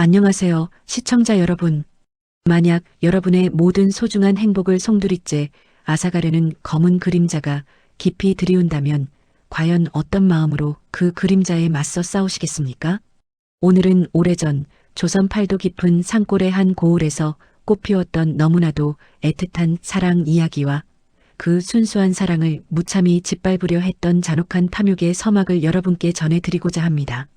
안녕하세요, 시청자 여러분. 만약 여러분의 모든 소중한 행복을 송두리째 앗아가려는 검은 그림자가 깊이 들이운다면 과연 어떤 마음으로 그 그림자에 맞서 싸우시겠습니까? 오늘은 오래전 조선 팔도 깊은 산골의 한 고을에서 꽃피웠던 너무나도 애틋한 사랑 이야기와 그 순수한 사랑을 무참히 짓밟으려 했던 잔혹한 탐욕의 서막을 여러분께 전해드리고자 합니다.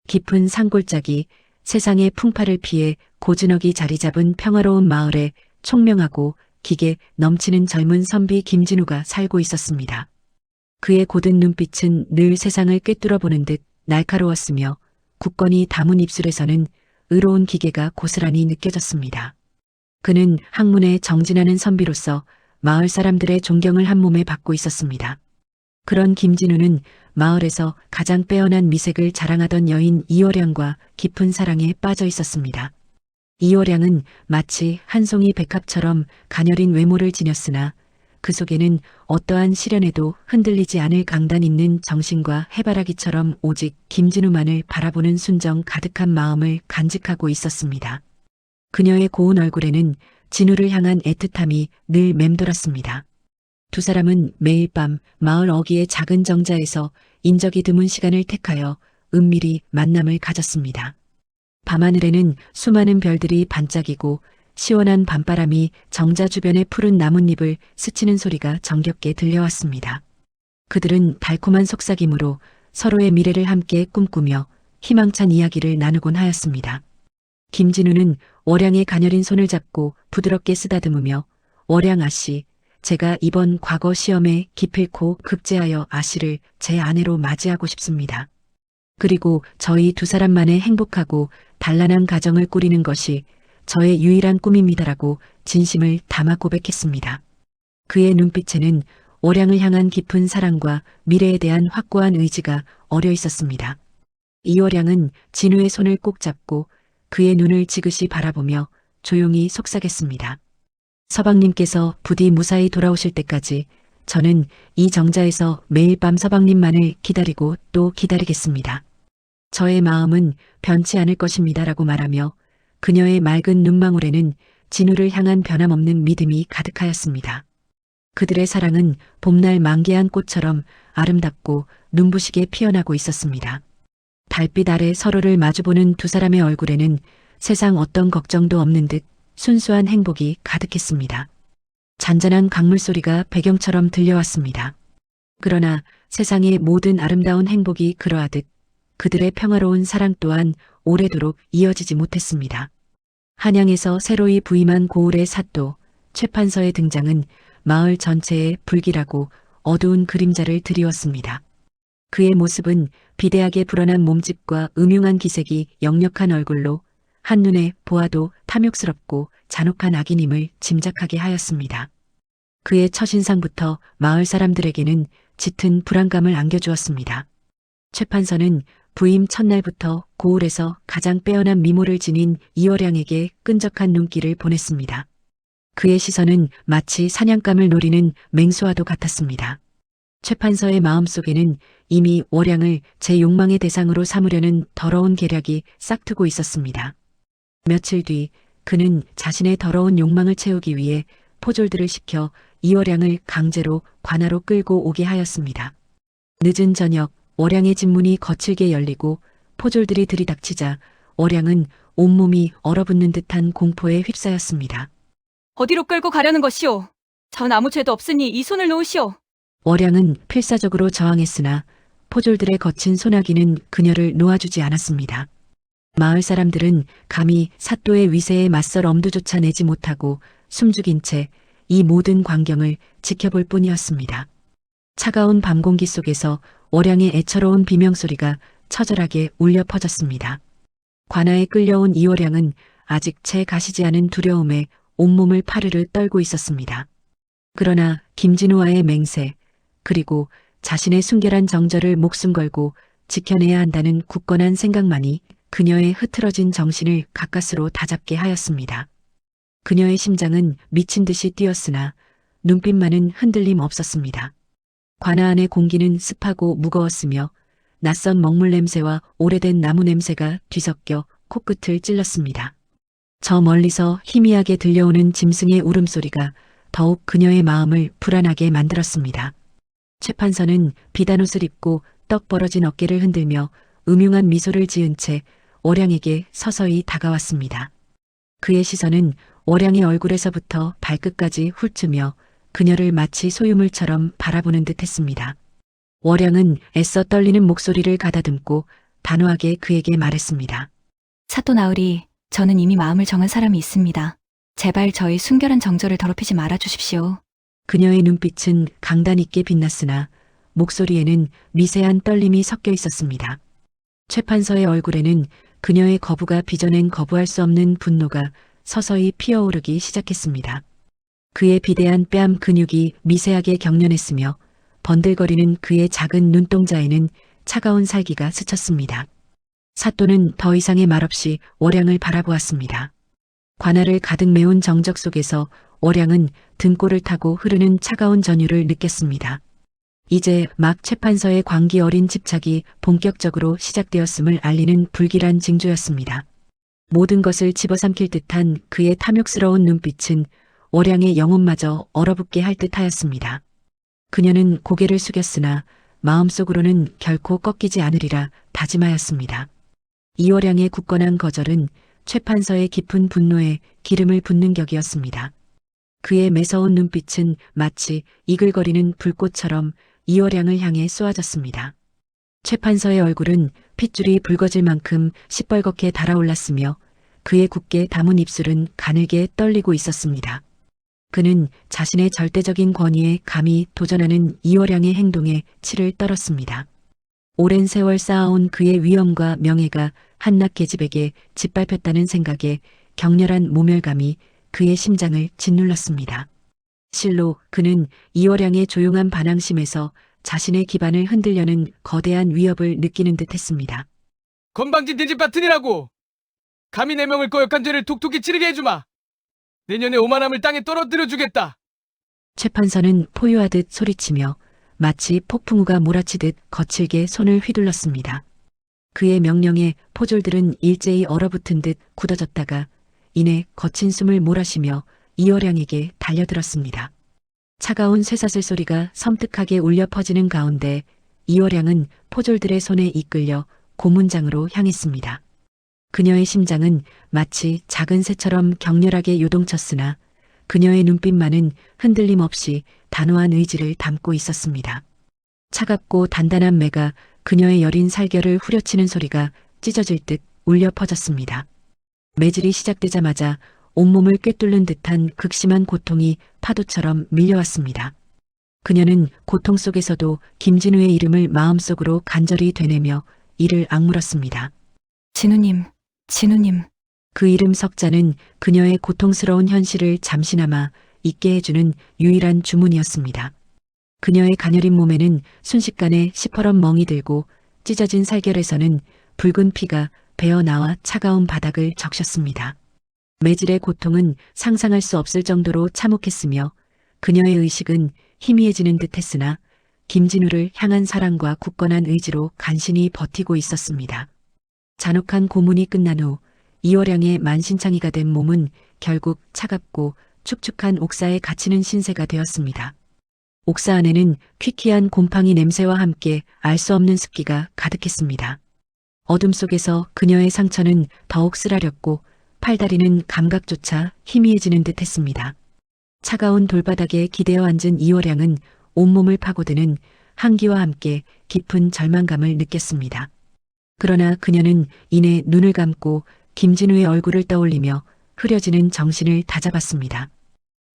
깊은 산골짜기, 세상의 풍파를 피해 고즈넉이 자리 잡은 평화로운 마을에 총명하고 기계 넘치는 젊은 선비 김진우가 살고 있었습니다. 그의 고든 눈빛은 늘 세상을 꿰뚫어 보는 듯 날카로웠으며 굳건히 담은 입술에서는 의로운 기계가 고스란히 느껴졌습니다. 그는 학문에 정진하는 선비로서 마을 사람들의 존경을 한 몸에 받고 있었습니다. 그런 김진우는 마을에서 가장 빼어난 미색을 자랑하던 여인 이월양과 깊은 사랑에 빠져 있었습니다. 이월양은 마치 한 송이 백합처럼 가녀린 외모를 지녔으나 그 속에는 어떠한 시련에도 흔들리지 않을 강단 있는 정신과 해바라기처럼 오직 김진우만을 바라보는 순정 가득한 마음을 간직하고 있었습니다. 그녀의 고운 얼굴에는 진우를 향한 애틋함이 늘 맴돌았습니다. 두 사람은 매일 밤 마을 어귀의 작은 정자에서 인적이 드문 시간을 택하여 은밀히 만남을 가졌습니다. 밤하늘에는 수많은 별들이 반짝이고 시원한 밤바람이 정자 주변의 푸른 나뭇잎을 스치는 소리가 정겹게 들려왔습니다. 그들은 달콤한 속삭임으로 서로의 미래를 함께 꿈꾸며 희망찬 이야기를 나누곤 하였습니다. 김진우는 월양의 가녀린 손을 잡고 부드럽게 쓰다듬으며 월양 아씨, 제가 이번 과거 시험에 기필코 급제하여 아씨를 제 아내로 맞이하고 싶습니다. 그리고 저희 두 사람만의 행복하고 단란한 가정을 꾸리는 것이 저의 유일한 꿈입니다라고 진심을 담아 고백했습니다. 그의 눈빛에는 월양을 향한 깊은 사랑과 미래에 대한 확고한 의지가 어려 있었습니다. 이월양은 진우의 손을 꼭 잡고 그의 눈을 지그시 바라보며 조용히 속삭였습니다. 서방님께서 부디 무사히 돌아오실 때까지 저는 이 정자에서 매일 밤 서방님만을 기다리고 또 기다리겠습니다. 저의 마음은 변치 않을 것입니다라고 말하며 그녀의 맑은 눈망울에는 진우를 향한 변함없는 믿음이 가득하였습니다. 그들의 사랑은 봄날 만개한 꽃처럼 아름답고 눈부시게 피어나고 있었습니다. 달빛 아래 서로를 마주보는 두 사람의 얼굴에는 세상 어떤 걱정도 없는 듯 순수한 행복이 가득했습니다. 잔잔한 강물 소리가 배경처럼 들려왔습니다. 그러나 세상의 모든 아름다운 행복이 그러하듯 그들의 평화로운 사랑 또한 오래도록 이어지지 못했습니다. 한양에서 새로이 부임한 고을의 사또 최판서의 등장은 마을 전체에 불길하고 어두운 그림자를 드리웠습니다. 그의 모습은 비대하게 불어난 몸집과 음흉한 기색이 역력한 얼굴로 한눈에 보아도 탐욕스럽고 잔혹한 악인임을 짐작하게 하였습니다. 그의 첫인상부터 마을 사람들에게는 짙은 불안감을 안겨주었습니다. 최판서는 부임 첫날부터 고을에서 가장 빼어난 미모를 지닌 이월양에게 끈적한 눈길을 보냈습니다. 그의 시선은 마치 사냥감을 노리는 맹수와도 같았습니다. 최판서의 마음속에는 이미 월양을 제 욕망의 대상으로 삼으려는 더러운 계략이 싹트고 있었습니다. 며칠 뒤 그는 자신의 더러운 욕망을 채우기 위해 포졸들을 시켜 이월양을 강제로 관하로 끌고 오게 하였습니다. 늦은 저녁 월양의 집문이 거칠게 열리고 포졸들이 들이닥치자 월양은 온몸이 얼어붙는 듯한 공포에 휩싸였습니다. 어디로 끌고 가려는 것이오? 전 아무 죄도 없으니 이 손을 놓으시오. 월양은 필사적으로 저항했으나 포졸들의 거친 소나기는 그녀를 놓아주지 않았습니다. 마을 사람들은 감히 사또의 위세에 맞설 엄두조차 내지 못하고 숨죽인 채 이 모든 광경을 지켜볼 뿐이었습니다. 차가운 밤 공기 속에서 월양의 애처로운 비명소리가 처절하게 울려 퍼졌습니다. 관아에 끌려온 이월양은 아직 채 가시지 않은 두려움에 온몸을 파르르 떨고 있었습니다. 그러나 김진우와의 맹세, 그리고 자신의 순결한 정절을 목숨 걸고 지켜내야 한다는 굳건한 생각만이 그녀의 흐트러진 정신을 가까스로 다잡게 하였습니다. 그녀의 심장은 미친 듯이 뛰었으나 눈빛만은 흔들림 없었습니다. 관아 안의 공기는 습하고 무거웠으며 낯선 먹물 냄새와 오래된 나무 냄새가 뒤섞여 코끝을 찔렀습니다. 저 멀리서 희미하게 들려오는 짐승의 울음소리가 더욱 그녀의 마음을 불안하게 만들었습니다. 최 판서는 비단옷을 입고 떡 벌어진 어깨를 흔들며 음흉한 미소를 지은 채 월양에게 서서히 다가왔습니다. 그의 시선은 월양의 얼굴에서부터 발끝까지 훑으며 그녀를 마치 소유물처럼 바라보는 듯 했습니다. 월양은 애써 떨리는 목소리를 가다듬고 단호하게 그에게 말했습니다. 사또 나으리, 저는 이미 마음을 정한 사람이 있습니다. 제발 저희 순결한 정절을 더럽히지 말아 주십시오. 그녀의 눈빛은 강단 있게 빛났으나 목소리에는 미세한 떨림이 섞여 있었습니다. 최 판서의 얼굴에는 그녀의 거부가 빚어낸 거부할 수 없는 분노가 서서히 피어오르기 시작했습니다. 그의 비대한 뺨 근육이 미세하게 경련했으며 번들거리는 그의 작은 눈동자에는 차가운 살기가 스쳤습니다. 사또는 더 이상의 말 없이 월양을 바라보았습니다. 관아를 가득 메운 정적 속에서 월양은 등골을 타고 흐르는 차가운 전율을 느꼈습니다. 이제 막 최 판서의 광기 어린 집착이 본격적으로 시작되었음을 알리는 불길한 징조였습니다. 모든 것을 집어삼킬 듯한 그의 탐욕스러운 눈빛은 월양의 영혼마저 얼어붙게 할 듯하였습니다. 그녀는 고개를 숙였으나 마음속으로는 결코 꺾이지 않으리라 다짐하였습니다. 이월양의 굳건한 거절은 최 판서의 깊은 분노에 기름을 붓는 격이었습니다. 그의 매서운 눈빛은 마치 이글거리는 불꽃처럼 이월양을 향해 쏘아졌습니다. 최 판서의 얼굴은 핏줄이 붉어질 만큼 시뻘겋게 달아올랐으며 그의 굳게 담은 입술은 가늘게 떨리고 있었습니다. 그는 자신의 절대적인 권위에 감히 도전하는 이월양의 행동에 치를 떨었습니다. 오랜 세월 쌓아온 그의 위엄과 명예가 한낱 계집에게 짓밟혔다는 생각에 격렬한 모멸감이 그의 심장을 짓눌렀습니다. 실로 그는 이월양의 조용한 반항심에서 자신의 기반을 흔들려는 거대한 위협을 느끼는 듯 했습니다. 건방진 돼지 같으니라고! 감히 내 명을 거역한 죄를 톡톡히 치르게 해주마! 내년에 오만함을 땅에 떨어뜨려 주겠다! 최 판서는 포효하듯 소리치며 마치 폭풍우가 몰아치듯 거칠게 손을 휘둘렀습니다. 그의 명령에 포졸들은 일제히 얼어붙은 듯 굳어졌다가 이내 거친 숨을 몰아쉬며 이월양에게 달려들었습니다. 차가운 쇠사슬 소리가 섬뜩하게 울려 퍼지는 가운데 이월양은 포졸들의 손에 이끌려 고문장으로 향했습니다. 그녀의 심장은 마치 작은 새처럼 격렬하게 요동쳤으나 그녀의 눈빛만은 흔들림 없이 단호한 의지를 담고 있었습니다. 차갑고 단단한 매가 그녀의 여린 살결을 후려치는 소리가 찢어질 듯 울려 퍼졌습니다. 매질이 시작되자마자 온몸을 꿰뚫는 듯한 극심한 고통이 파도처럼 밀려왔습니다. 그녀는 고통 속에서도 김진우의 이름을 마음속으로 간절히 되뇌며 이를 악물었습니다. 진우님, 진우님. 그 이름 석자는 그녀의 고통스러운 현실을 잠시나마 잊게 해주는 유일한 주문이었습니다. 그녀의 가녀린 몸에는 순식간에 시퍼런 멍이 들고 찢어진 살결에서는 붉은 피가 배어나와 차가운 바닥을 적셨습니다. 매질의 고통은 상상할 수 없을 정도로 참혹했으며 그녀의 의식은 희미해지는 듯 했으나 김진우를 향한 사랑과 굳건한 의지로 간신히 버티고 있었습니다. 잔혹한 고문이 끝난 후 이월양의 만신창이가 된 몸은 결국 차갑고 축축한 옥사에 갇히는 신세가 되었습니다. 옥사 안에는 퀴퀴한 곰팡이 냄새와 함께 알 수 없는 습기가 가득했습니다. 어둠 속에서 그녀의 상처는 더욱 쓰라렸고 팔다리는 감각조차 희미해지는 듯 했습니다. 차가운 돌바닥에 기대어 앉은 이월양은 온몸을 파고드는 한기와 함께 깊은 절망감을 느꼈습니다. 그러나 그녀는 이내 눈을 감고 김진우의 얼굴을 떠올리며 흐려지는 정신을 다잡았습니다.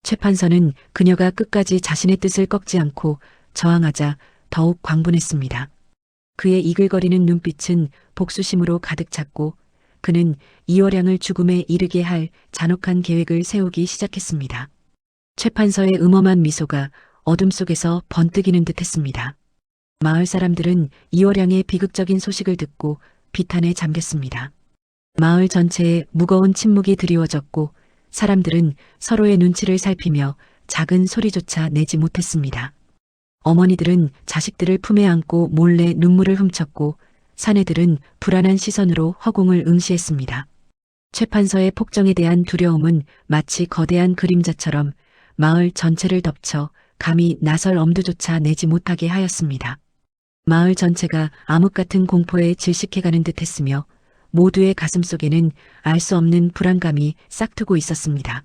최 판서는 그녀가 끝까지 자신의 뜻을 꺾지 않고 저항하자 더욱 광분했습니다. 그의 이글거리는 눈빛은 복수심으로 가득 찼고 그는 이월양을 죽음에 이르게 할 잔혹한 계획을 세우기 시작했습니다. 최 판서의 음험한 미소가 어둠 속에서 번뜩이는 듯 했습니다. 마을 사람들은 이월양의 비극적인 소식을 듣고 비탄에 잠겼습니다. 마을 전체에 무거운 침묵이 드리워졌고 사람들은 서로의 눈치를 살피며 작은 소리조차 내지 못했습니다. 어머니들은 자식들을 품에 안고 몰래 눈물을 훔쳤고 사내들은 불안한 시선으로 허공을 응시했습니다. 최판서의 폭정에 대한 두려움은 마치 거대한 그림자처럼 마을 전체를 덮쳐 감히 나설 엄두조차 내지 못하게 하였습니다. 마을 전체가 암흑 같은 공포에 질식해가는 듯했으며 모두의 가슴속에는 알 수 없는 불안감이 싹트고 있었습니다.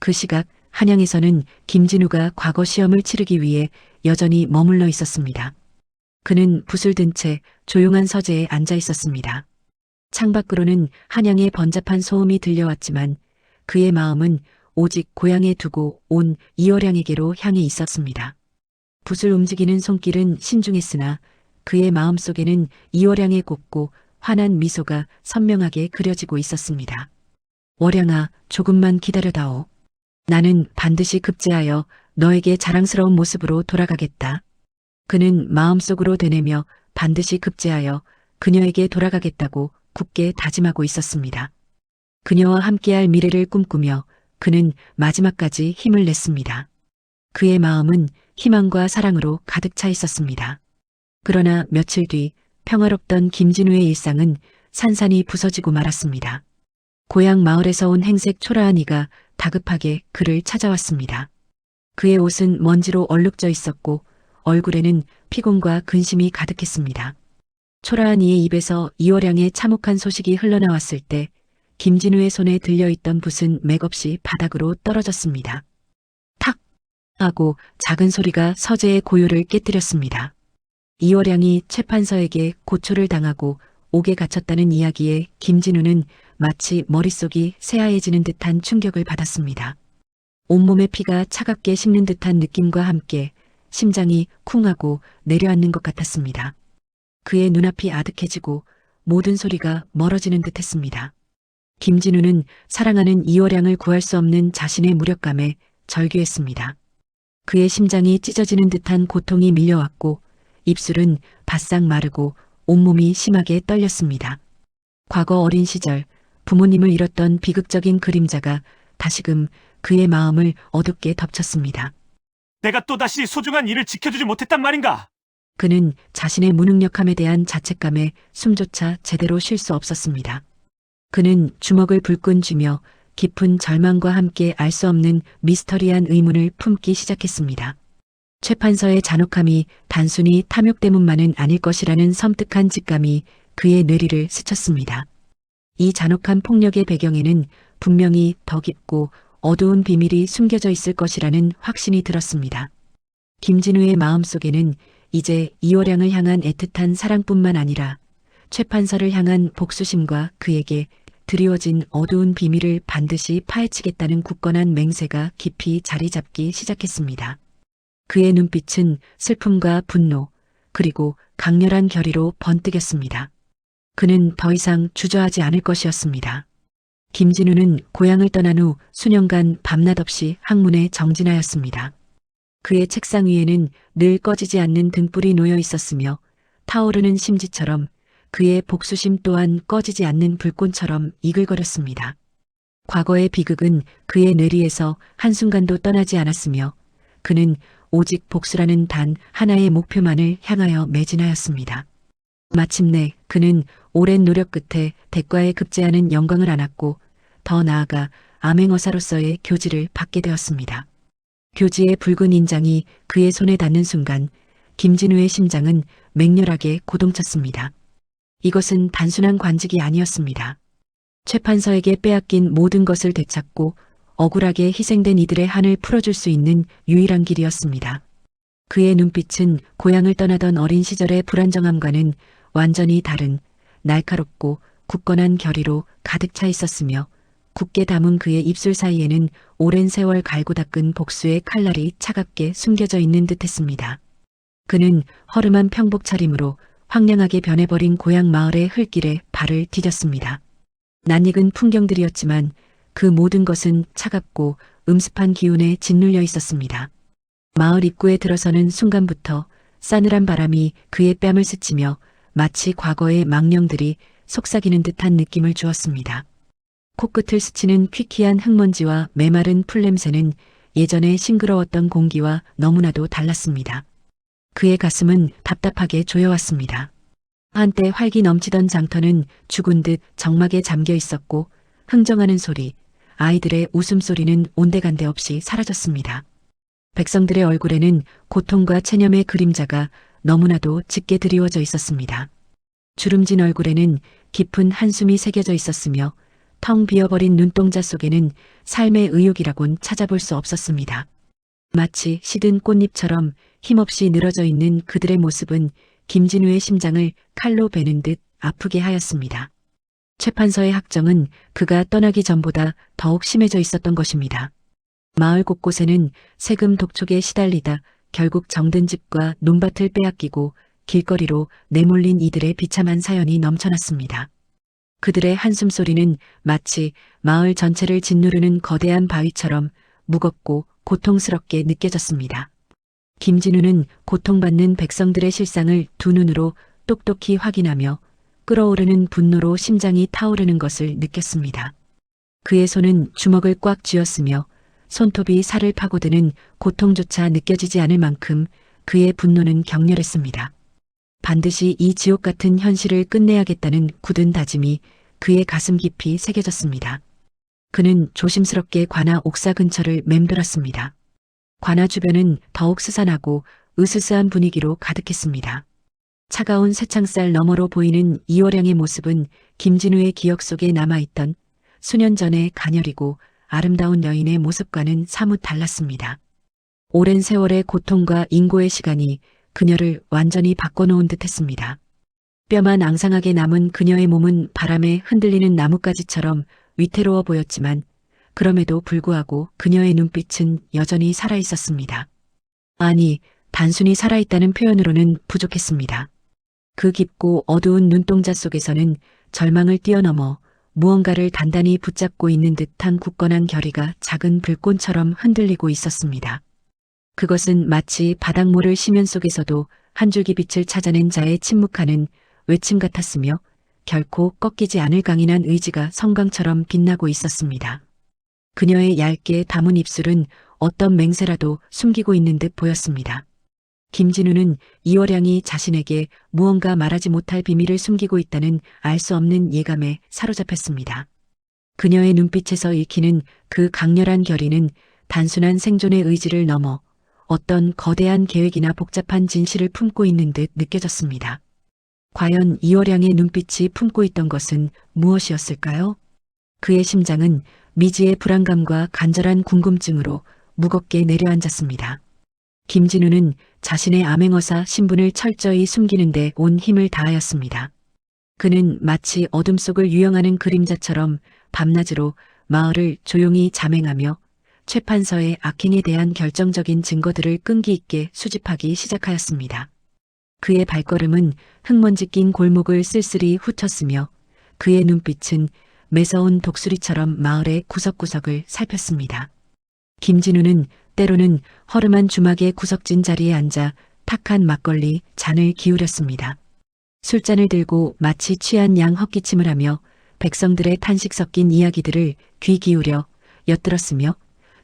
그 시각 한양에서는 김진우가 과거 시험을 치르기 위해 여전히 머물러 있었습니다. 그는 붓을 든 채 조용한 서재에 앉아 있었습니다. 창밖으로는 한양의 번잡한 소음이 들려왔지만 그의 마음은 오직 고향에 두고 온 이월양에게로 향해 있었습니다. 붓을 움직이는 손길은 신중했으나 그의 마음속에는 이월양의 곱고 환한 미소가 선명하게 그려지고 있었습니다. 월양아, 조금만 기다려다오. 나는 반드시 급제하여 너에게 자랑스러운 모습으로 돌아가겠다. 그는 마음속으로 되뇌며 반드시 급제하여 그녀에게 돌아가겠다고 굳게 다짐하고 있었습니다. 그녀와 함께할 미래를 꿈꾸며 그는 마지막까지 힘을 냈습니다. 그의 마음은 희망과 사랑으로 가득 차 있었습니다. 그러나 며칠 뒤 평화롭던 김진우의 일상은 산산이 부서지고 말았습니다. 고향 마을에서 온 행색 초라한 이가 다급하게 그를 찾아왔습니다. 그의 옷은 먼지로 얼룩져 있었고 얼굴에는 피곤과 근심이 가득했습니다. 초라한 이의 입에서 이월양의 참혹한 소식이 흘러나왔을 때 김진우의 손에 들려있던 붓은 맥없이 바닥으로 떨어졌습니다. 탁! 하고 작은 소리가 서재의 고요를 깨뜨렸습니다. 이월양이 최판서에게 고초를 당하고 옥에 갇혔다는 이야기에 김진우는 마치 머릿속이 새하얘지는 듯한 충격을 받았습니다. 온몸의 피가 차갑게 식는 듯한 느낌과 함께 심장이 쿵하고 내려앉는 것 같았습니다. 그의 눈앞이 아득해지고 모든 소리가 멀어지는 듯했습니다. 김진우는 사랑하는 이월양을 구할 수 없는 자신의 무력감에 절규했습니다. 그의 심장이 찢어지는 듯한 고통이 밀려왔고 입술은 바싹 마르고 온몸이 심하게 떨렸습니다. 과거 어린 시절 부모님을 잃었던 비극적인 그림자가 다시금 그의 마음을 어둡게 덮쳤습니다. 내가 또다시 소중한 일을 지켜주지 못했단 말인가? 그는 자신의 무능력함에 대한 자책감에 숨조차 제대로 쉴 수 없었습니다. 그는 주먹을 불끈 쥐며 깊은 절망과 함께 알 수 없는 미스터리한 의문을 품기 시작했습니다. 최판서의 잔혹함이 단순히 탐욕 때문만은 아닐 것이라는 섬뜩한 직감이 그의 뇌리를 스쳤습니다. 이 잔혹한 폭력의 배경에는 분명히 더 깊고 어두운 비밀이 숨겨져 있을 것이라는 확신이 들었습니다. 김진우의 마음속에는 이제 이월양을 향한 애틋한 사랑뿐만 아니라 최판서를 향한 복수심과 그에게 드리워진 어두운 비밀을 반드시 파헤치겠다는 굳건한 맹세가 깊이 자리 잡기 시작했습니다. 그의 눈빛은 슬픔과 분노, 그리고 강렬한 결의로 번뜩였습니다. 그는 더 이상 주저하지 않을 것이었습니다. 김진우는 고향을 떠난 후 수년간 밤낮 없이 학문에 정진하였습니다. 그의 책상 위에는 늘 꺼지지 않는 등불이 놓여 있었으며 타오르는 심지처럼 그의 복수심 또한 꺼지지 않는 불꽃처럼 이글거렸습니다. 과거의 비극은 그의 뇌리에서 한순간도 떠나지 않았으며 그는 오직 복수라는 단 하나의 목표만을 향하여 매진하였습니다. 마침내 그는 오랜 노력 끝에 대과에 급제하는 영광을 안았고 더 나아가 암행어사로서의 교지를 받게 되었습니다. 교지의 붉은 인장이 그의 손에 닿는 순간 김진우의 심장은 맹렬하게 고동쳤습니다. 이것은 단순한 관직이 아니었습니다. 최판서에게 빼앗긴 모든 것을 되찾고 억울하게 희생된 이들의 한을 풀어줄 수 있는 유일한 길이었습니다. 그의 눈빛은 고향을 떠나던 어린 시절의 불안정함과는 완전히 다른 날카롭고 굳건한 결의로 가득 차 있었으며 굳게 담은 그의 입술 사이에는 오랜 세월 갈고 닦은 복수의 칼날이 차갑게 숨겨져 있는 듯했습니다. 그는 허름한 평복 차림으로 황량하게 변해버린 고향 마을의 흙길에 발을 디뎠습니다. 낯익은 풍경들이었지만 그 모든 것은 차갑고 음습한 기운에 짓눌려 있었습니다. 마을 입구에 들어서는 순간부터 싸늘한 바람이 그의 뺨을 스치며 마치 과거의 망령들이 속삭이는 듯한 느낌을 주었습니다. 코끝을 스치는 퀴퀴한 흙먼지와 메마른 풀냄새는 예전에 싱그러웠던 공기와 너무나도 달랐습니다. 그의 가슴은 답답하게 조여왔습니다. 한때 활기 넘치던 장터는 죽은 듯 적막에 잠겨 있었고 흥정하는 소리, 아이들의 웃음소리는 온데간데 없이 사라졌습니다. 백성들의 얼굴에는 고통과 체념의 그림자가 너무나도 짙게 드리워져 있었습니다. 주름진 얼굴에는 깊은 한숨이 새겨져 있었으며 텅 비어버린 눈동자 속에는 삶의 의욕이라곤 찾아볼 수 없었습니다. 마치 시든 꽃잎처럼 힘없이 늘어져 있는 그들의 모습은 김진우의 심장을 칼로 베는 듯 아프게 하였습니다. 최판서의 학정은 그가 떠나기 전보다 더욱 심해져 있었던 것입니다. 마을 곳곳에는 세금 독촉에 시달리다 결국 정든 집과 논밭을 빼앗기고 길거리로 내몰린 이들의 비참한 사연이 넘쳐났습니다. 그들의 한숨소리는 마치 마을 전체를 짓누르는 거대한 바위처럼 무겁고 고통스럽게 느껴졌습니다. 김진우는 고통받는 백성들의 실상을 두 눈으로 똑똑히 확인하며 끓어오르는 분노로 심장이 타오르는 것을 느꼈습니다. 그의 손은 주먹을 꽉 쥐었으며 손톱이 살을 파고드는 고통조차 느껴지지 않을 만큼 그의 분노는 격렬했습니다. 반드시 이 지옥 같은 현실을 끝내야겠다는 굳은 다짐이 그의 가슴 깊이 새겨졌습니다. 그는 조심스럽게 관아 옥사 근처를 맴돌았습니다. 관아 주변은 더욱 스산하고 으스스한 분위기로 가득했습니다. 차가운 쇠창살 너머로 보이는 이월양의 모습은 김진우의 기억 속에 남아있던 수년 전의 가녀리고 아름다운 여인의 모습과는 사뭇 달랐습니다. 오랜 세월의 고통과 인고의 시간이 그녀를 완전히 바꿔놓은 듯 했습니다. 뼈만 앙상하게 남은 그녀의 몸은 바람에 흔들리는 나뭇가지처럼 위태로워 보였지만 그럼에도 불구하고 그녀의 눈빛은 여전히 살아있었습니다. 아니, 단순히 살아있다는 표현으로는 부족했습니다. 그 깊고 어두운 눈동자 속에서는 절망을 뛰어넘어 무언가를 단단히 붙잡고 있는 듯한 굳건한 결의가 작은 불꽃처럼 흔들리고 있었습니다. 그것은 마치 바닥모를 심연 속에서도 한 줄기 빛을 찾아낸 자의 침묵하는 외침 같았으며 결코 꺾이지 않을 강인한 의지가 성광처럼 빛나고 있었습니다. 그녀의 얇게 담은 입술은 어떤 맹세라도 숨기고 있는 듯 보였습니다. 김진우는 이월양이 자신에게 무언가 말하지 못할 비밀을 숨기고 있다는 알 수 없는 예감에 사로잡혔습니다. 그녀의 눈빛에서 읽히는 그 강렬한 결의는 단순한 생존의 의지를 넘어 어떤 거대한 계획이나 복잡한 진실을 품고 있는 듯 느껴졌습니다. 과연 이월양의 눈빛이 품고 있던 것은 무엇이었을까요? 그의 심장은 미지의 불안감과 간절한 궁금증으로 무겁게 내려앉았습니다. 김진우는 자신의 암행어사 신분을 철저히 숨기는 데 온 힘을 다하였습니다. 그는 마치 어둠 속을 유영하는 그림자처럼 밤낮으로 마을을 조용히 잠행하며 최판서의 악행에 대한 결정적인 증거들을 끈기 있게 수집하기 시작하였습니다. 그의 발걸음은 흙먼지 낀 골목을 쓸쓸히 훑었으며 그의 눈빛은 매서운 독수리처럼 마을의 구석구석을 살폈습니다. 김진우는 때로는 허름한 주막의 구석진 자리에 앉아 탁한 막걸리 잔을 기울였습니다. 술잔을 들고 마치 취한 양 헛기침을 하며 백성들의 탄식 섞인 이야기들을 귀 기울여 엿들었으며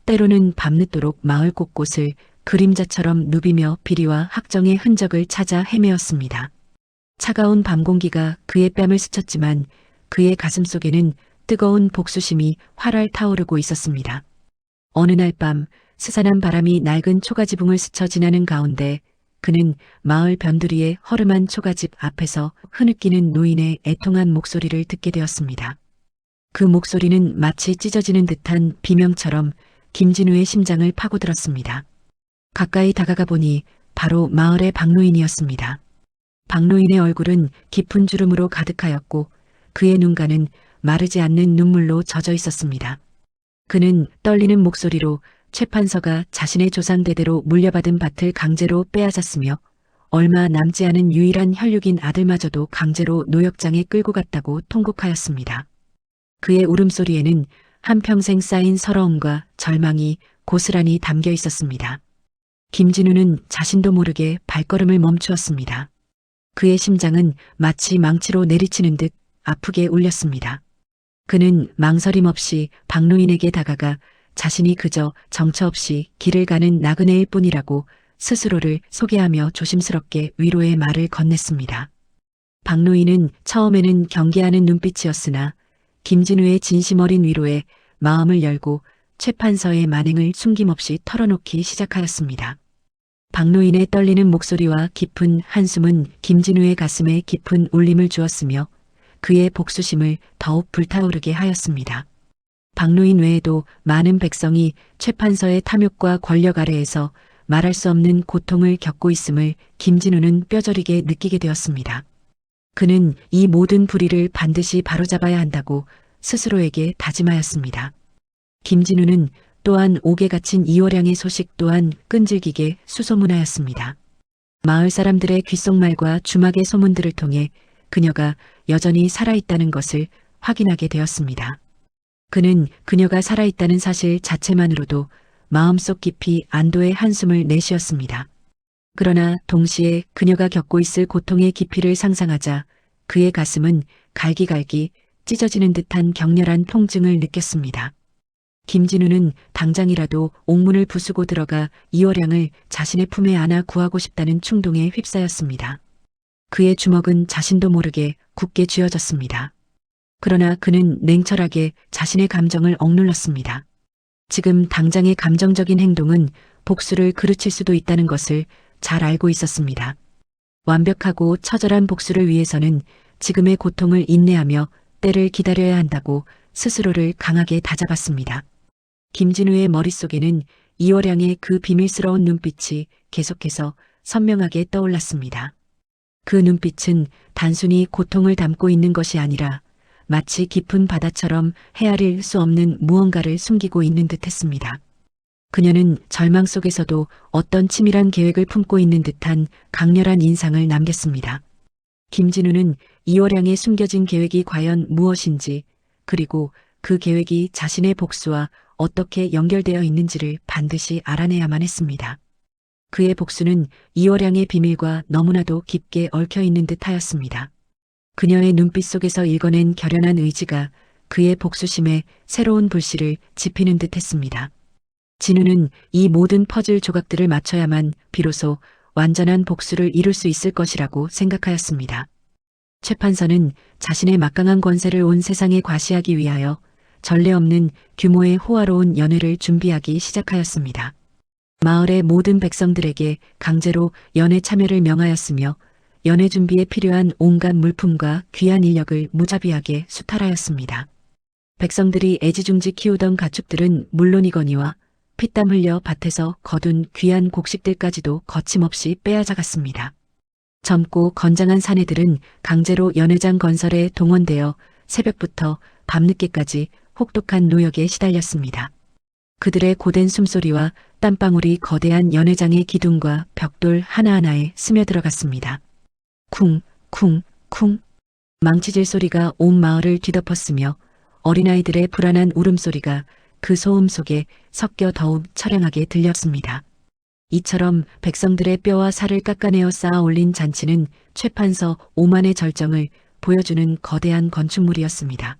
때로는 밤늦도록 마을 곳곳을 그림자처럼 누비며 비리와 학정의 흔적을 찾아 헤매었습니다. 차가운 밤 공기가 그의 뺨을 스쳤지만 그의 가슴 속에는 뜨거운 복수심이 활활 타오르고 있었습니다. 어느 날 밤 스산한 바람이 낡은 초가지붕을 스쳐 지나는 가운데 그는 마을 변두리의 허름한 초가집 앞에서 흐느끼는 노인의 애통한 목소리를 듣게 되었습니다. 그 목소리는 마치 찢어지는 듯한 비명처럼 김진우의 심장을 파고들었습니다. 가까이 다가가 보니 바로 마을의 박노인이었습니다. 박노인의 얼굴은 깊은 주름으로 가득하였고 그의 눈가는 마르지 않는 눈물로 젖어 있었습니다. 그는 떨리는 목소리로 최판서가 자신의 조상대대로 물려받은 밭을 강제로 빼앗았으며 얼마 남지 않은 유일한 혈육인 아들마저도 강제로 노역장에 끌고 갔다고 통곡하였습니다. 그의 울음소리에는 한평생 쌓인 서러움과 절망이 고스란히 담겨 있었습니다. 김진우는 자신도 모르게 발걸음을 멈추었습니다. 그의 심장은 마치 망치로 내리치는 듯 아프게 울렸습니다. 그는 망설임 없이 박노인에게 다가가 자신이 그저 정처 없이 길을 가는 나그네일 뿐이라고 스스로를 소개하며 조심스럽게 위로의 말을 건넸습니다. 박노인은 처음에는 경계하는 눈빛이었으나 김진우의 진심 어린 위로에 마음을 열고 최판서의 만행을 숨김없이 털어놓기 시작하였습니다. 박노인의 떨리는 목소리와 깊은 한숨은 김진우의 가슴에 깊은 울림을 주었으며 그의 복수심을 더욱 불타오르게 하였습니다. 박노인 외에도 많은 백성이 최판서의 탐욕과 권력 아래에서 말할 수 없는 고통을 겪고 있음을 김진우는 뼈저리게 느끼게 되었습니다. 그는 이 모든 불의를 반드시 바로잡아야 한다고 스스로에게 다짐하였습니다. 김진우는 또한 옥에 갇힌 이월양의 소식 또한 끈질기게 수소문하였습니다. 마을 사람들의 귓속말과 주막의 소문들을 통해 그녀가 여전히 살아있다는 것을 확인하게 되었습니다. 그는 그녀가 살아있다는 사실 자체만으로도 마음속 깊이 안도의 한숨을 내쉬었습니다. 그러나 동시에 그녀가 겪고 있을 고통의 깊이를 상상하자 그의 가슴은 갈기갈기 찢어지는 듯한 격렬한 통증을 느꼈습니다. 김진우는 당장이라도 옥문을 부수고 들어가 이월양을 자신의 품에 안아 구하고 싶다는 충동에 휩싸였습니다. 그의 주먹은 자신도 모르게 굳게 쥐어졌습니다. 그러나 그는 냉철하게 자신의 감정을 억눌렀습니다. 지금 당장의 감정적인 행동은 복수를 그르칠 수도 있다는 것을 잘 알고 있었습니다. 완벽하고 처절한 복수를 위해서는 지금의 고통을 인내하며 때를 기다려야 한다고 스스로를 강하게 다잡았습니다. 김진우의 머릿속에는 이월양의 그 비밀스러운 눈빛이 계속해서 선명하게 떠올랐습니다. 그 눈빛은 단순히 고통을 담고 있는 것이 아니라 마치 깊은 바다처럼 헤아릴 수 없는 무언가를 숨기고 있는 듯 했습니다. 그녀는 절망 속에서도 어떤 치밀한 계획을 품고 있는 듯한 강렬한 인상을 남겼습니다. 김진우는 이월양의 숨겨진 계획이 과연 무엇인지, 그리고 그 계획이 자신의 복수와 어떻게 연결되어 있는지를 반드시 알아내야만 했습니다. 그의 복수는 이월양의 비밀과 너무나도 깊게 얽혀 있는 듯 하였습니다. 그녀의 눈빛 속에서 읽어낸 결연한 의지가 그의 복수심에 새로운 불씨를 지피는 듯 했습니다. 진우는 이 모든 퍼즐 조각들을 맞춰야만 비로소 완전한 복수를 이룰 수 있을 것이라고 생각하였습니다. 최판서는 자신의 막강한 권세를 온 세상에 과시하기 위하여 전례 없는 규모의 호화로운 연회를 준비하기 시작하였습니다. 마을의 모든 백성들에게 강제로 연회 참여를 명하였으며 연회 준비에 필요한 온갖 물품과 귀한 인력을 무자비하게 수탈하였습니다. 백성들이 애지중지 키우던 가축들은 물론이거니와 피땀 흘려 밭에서 거둔 귀한 곡식들까지도 거침없이 빼앗아갔습니다. 젊고 건장한 사내들은 강제로 연회장 건설에 동원되어 새벽부터 밤늦게까지 혹독한 노역에 시달렸습니다. 그들의 고된 숨소리와 땀방울이 거대한 연회장의 기둥과 벽돌 하나하나에 스며들어갔습니다. 쿵, 쿵, 쿵. 망치질 소리가 온 마을을 뒤덮었으며 어린아이들의 불안한 울음소리가 그 소음 속에 섞여 더욱 처량하게 들렸습니다. 이처럼 백성들의 뼈와 살을 깎아내어 쌓아 올린 잔치는 최판서 오만의 절정을 보여주는 거대한 건축물이었습니다.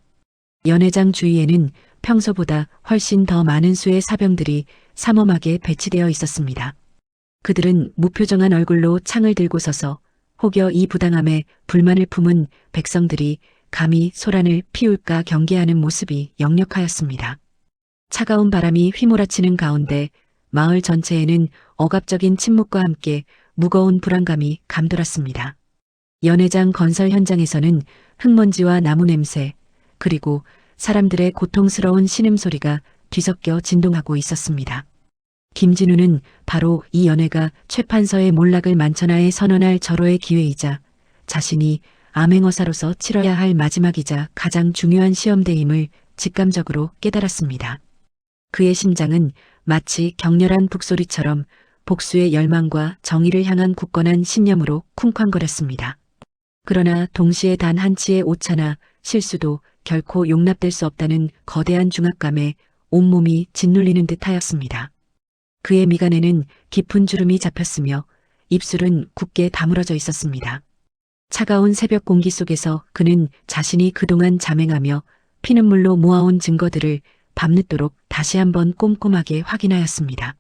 연회장 주위에는 평소보다 훨씬 더 많은 수의 사병들이 삼엄하게 배치되어 있었습니다. 그들은 무표정한 얼굴로 창을 들고 서서 혹여 이 부당함에 불만을 품은 백성들이 감히 소란을 피울까 경계하는 모습이 역력하였습니다. 차가운 바람이 휘몰아치는 가운데 마을 전체에는 억압적인 침묵과 함께 무거운 불안감이 감돌았습니다. 연회장 건설 현장에서는 흙먼지와 나무 냄새, 그리고 사람들의 고통스러운 신음소리가 뒤섞여 진동하고 있었습니다. 김진우는 바로 이 연회가 최판서의 몰락을 만천하에 선언할 절호의 기회이자 자신이 암행어사로서 치러야 할 마지막이자 가장 중요한 시험대임을 직감적으로 깨달았습니다. 그의 심장은 마치 격렬한 북소리처럼 복수의 열망과 정의를 향한 굳건한 신념으로 쿵쾅거렸습니다. 그러나 동시에 단 한치의 오차나 실수도 결코 용납될 수 없다는 거대한 중압감에 온몸이 짓눌리는 듯 하였습니다. 그의 미간에는 깊은 주름이 잡혔으며 입술은 굳게 다물어져 있었습니다. 차가운 새벽 공기 속에서 그는 자신이 그동안 자맹하며 피눈물로 모아온 증거들을 밤늦도록 다시 한번 꼼꼼하게 확인하였습니다.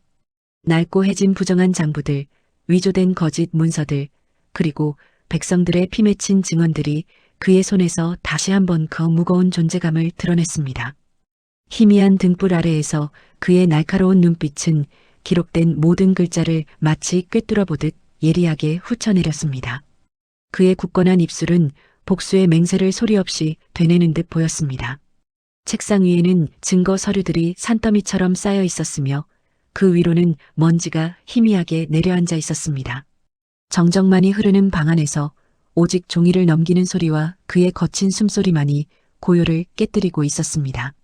낡고 해진 부정한 장부들, 위조된 거짓 문서들, 그리고 백성들의 피 맺힌 증언들이 그의 손에서 다시 한번 그 무거운 존재감을 드러냈습니다. 희미한 등불 아래에서 그의 날카로운 눈빛은 기록된 모든 글자를 마치 꿰뚫어 보듯 예리하게 훑어내렸습니다. 그의 굳건한 입술은 복수의 맹세를 소리 없이 되뇌는 듯 보였습니다. 책상 위에는 증거 서류들이 산더미처럼 쌓여 있었으며 그 위로는 먼지가 희미하게 내려앉아 있었습니다. 정적만이 흐르는 방 안에서 오직 종이를 넘기는 소리와 그의 거친 숨소리만이 고요를 깨뜨리고 있었습니다.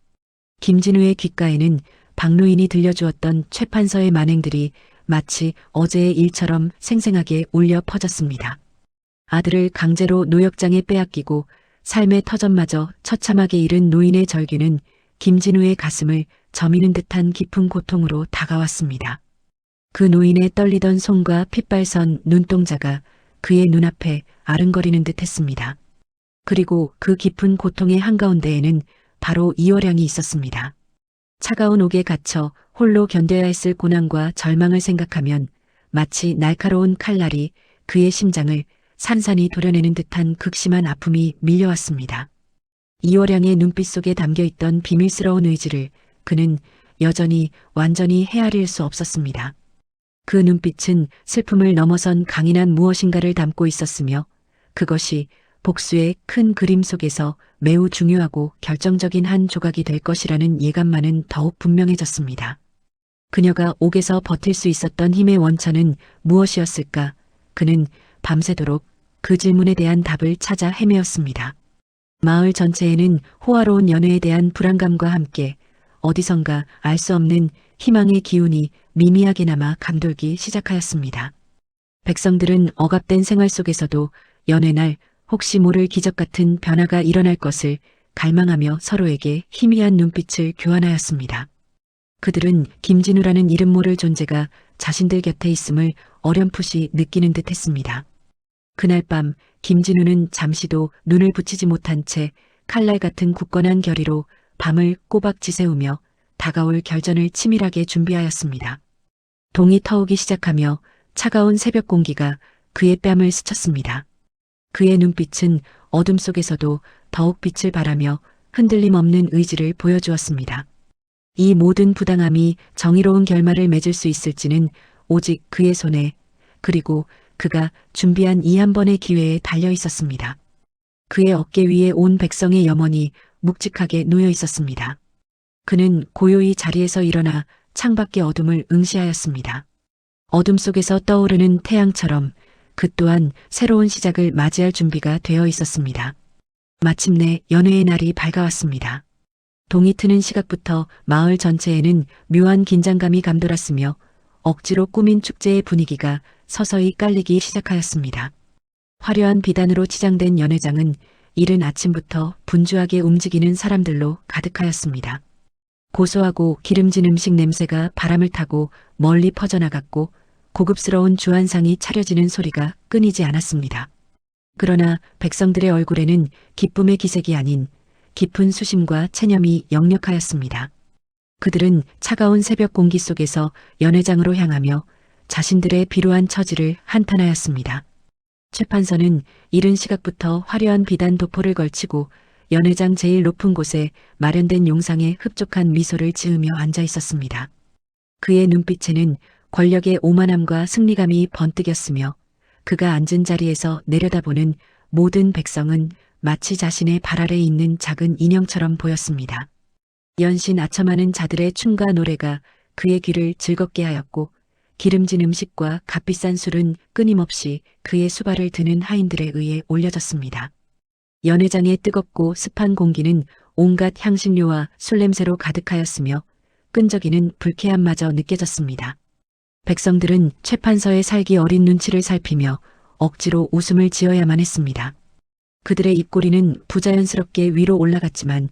김진우의 귓가에는 박노인이 들려주었던 최판서의 만행들이 마치 어제의 일처럼 생생하게 울려 퍼졌습니다. 아들을 강제로 노역장에 빼앗기고 삶의 터전마저 처참하게 잃은 노인의 절규는 김진우의 가슴을 저미는 듯한 깊은 고통으로 다가왔습니다. 그 노인의 떨리던 손과 핏발선 눈동자가 그의 눈앞에 아른거리는 듯 했습니다. 그리고 그 깊은 고통의 한가운데에는 바로 이월양이 있었습니다. 차가운 옥에 갇혀 홀로 견뎌야 했을 고난과 절망을 생각하면 마치 날카로운 칼날이 그의 심장을 산산이 도려내는 듯한 극심한 아픔이 밀려왔습니다. 이월양의 눈빛 속에 담겨있던 비밀스러운 의지를 그는 여전히 완전히 헤아릴 수 없었습니다. 그 눈빛은 슬픔을 넘어선 강인한 무엇인가를 담고 있었으며 그것이 복수의 큰 그림 속에서 매우 중요하고 결정적인 한 조각이 될 것이라는 예감만은 더욱 분명해졌습니다. 그녀가 옥에서 버틸 수 있었던 힘의 원천은 무엇이었을까? 그는 밤새도록 그 질문에 대한 답을 찾아 헤매었습니다. 마을 전체에는 호화로운 연애에 대한 불안감과 함께 어디선가 알 수 없는 희망의 기운이 미미하게나마 감돌기 시작하였습니다. 백성들은 억압된 생활 속에서도 연애날 혹시 모를 기적 같은 변화가 일어날 것을 갈망하며 서로에게 희미한 눈빛을 교환하였습니다. 그들은 김진우라는 이름 모를 존재가 자신들 곁에 있음을 어렴풋이 느끼는 듯 했습니다. 그날 밤 김진우는 잠시도 눈을 붙이지 못한 채 칼날 같은 굳건한 결의로 밤을 꼬박 지새우며 다가올 결전을 치밀하게 준비하였습니다. 동이 터오기 시작하며 차가운 새벽 공기가 그의 뺨을 스쳤습니다. 그의 눈빛은 어둠 속에서도 더욱 빛을 발하며 흔들림 없는 의지를 보여주었습니다. 이 모든 부당함이 정의로운 결말을 맺을 수 있을지는 오직 그의 손에 그리고 그가 준비한 이 한 번의 기회에 달려 있었습니다. 그의 어깨 위에 온 백성의 염원이 묵직하게 놓여 있었습니다. 그는 고요히 자리에서 일어나 창밖의 어둠을 응시하였습니다. 어둠 속에서 떠오르는 태양처럼 그 또한 새로운 시작을 맞이할 준비가 되어 있었습니다. 마침내 연회의 날이 밝아왔습니다. 동이 트는 시각부터 마을 전체에는 묘한 긴장감이 감돌았으며 억지로 꾸민 축제의 분위기가 서서히 깔리기 시작하였습니다. 화려한 비단으로 치장된 연회장은 이른 아침부터 분주하게 움직이는 사람들로 가득하였습니다. 고소하고 기름진 음식 냄새가 바람을 타고 멀리 퍼져나갔고 고급스러운 주안상이 차려지는 소리가 끊이지 않았습니다. 그러나 백성들의 얼굴에는 기쁨의 기색이 아닌 깊은 수심과 체념이 역력하였습니다. 그들은 차가운 새벽 공기 속에서 연회장으로 향하며 자신들의 비루한 처지를 한탄하였습니다. 최판서는 이른 시각부터 화려한 비단 도포를 걸치고 연회장 제일 높은 곳에 마련된 용상에 흡족한 미소를 지으며 앉아 있었습니다. 그의 눈빛에는 권력의 오만함과 승리감이 번뜩였으며 그가 앉은 자리에서 내려다보는 모든 백성은 마치 자신의 발 아래에 있는 작은 인형처럼 보였습니다. 연신 아첨하는 자들의 춤과 노래가 그의 귀를 즐겁게 하였고 기름진 음식과 값비싼 술은 끊임없이 그의 수발을 드는 하인들에 의해 올려졌습니다. 연회장의 뜨겁고 습한 공기는 온갖 향신료와 술냄새로 가득하였으며 끈적이는 불쾌함마저 느껴졌습니다. 백성들은 최판서의 살기 어린 눈치를 살피며 억지로 웃음을 지어야만 했습니다. 그들의 입꼬리는 부자연스럽게 위로 올라갔지만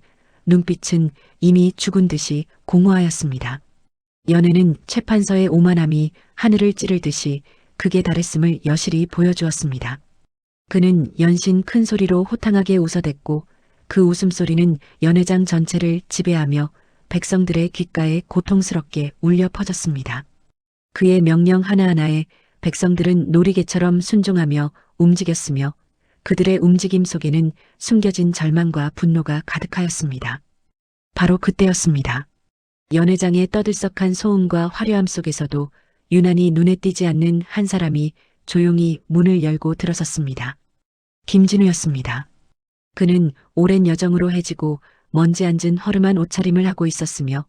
눈빛은 이미 죽은 듯이 공허하였습니다. 연애는 최판서의 오만함이 하늘을 찌르듯이 극에 달했음을 여실히 보여주었습니다. 그는 연신 큰 소리로 호탕하게 웃어댔고 그 웃음소리는 연회장 전체를 지배하며 백성들의 귓가에 고통스럽게 울려 퍼졌습니다. 그의 명령 하나하나에 백성들은 놀이개처럼 순종하며 움직였으며 그들의 움직임 속에는 숨겨진 절망과 분노가 가득하였습니다. 바로 그때였습니다. 연회장의 떠들썩한 소음과 화려함 속에서도 유난히 눈에 띄지 않는 한 사람이 조용히 문을 열고 들어섰습니다. 김진우였습니다. 그는 오랜 여정으로 해지고 먼지 앉은 허름한 옷차림을 하고 있었으며